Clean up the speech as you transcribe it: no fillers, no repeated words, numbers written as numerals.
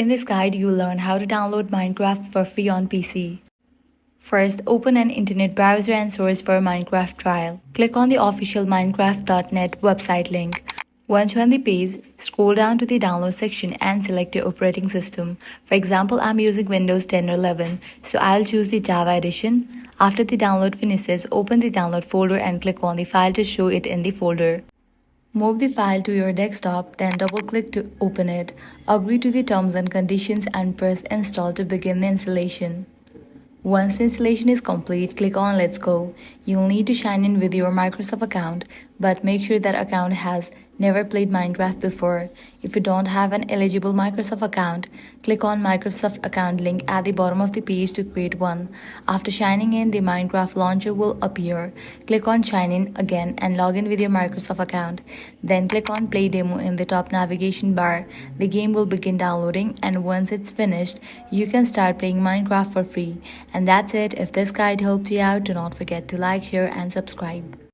In this guide, you'll learn how to download Minecraft for free on PC. First, open an internet browser and search for Minecraft trial. Click on the official Minecraft.net website link. Once you're on the page, scroll down to the download section and select your operating system. For example, I'm using Windows 10 or 11, so I'll choose the Java edition. After the download finishes, open the download folder and click on the file to show it in the folder. Move the file to your desktop, then double-click to open it. Agree to the terms and conditions and press Install to begin the installation. Once the installation is complete, click on Let's Go. You'll need to sign in with your Microsoft account, but make sure that account has never played Minecraft before. If you don't have an eligible Microsoft account, click on Microsoft account link at the bottom of the page to create one. After signing in, the Minecraft launcher will appear. Click on Sign in again and log in with your Microsoft account. Then click on Play Demo in the top navigation bar. The game will begin downloading, and once it's finished, you can start playing Minecraft for free. And that's it. If this guide helped you out, do not forget to like, share and subscribe.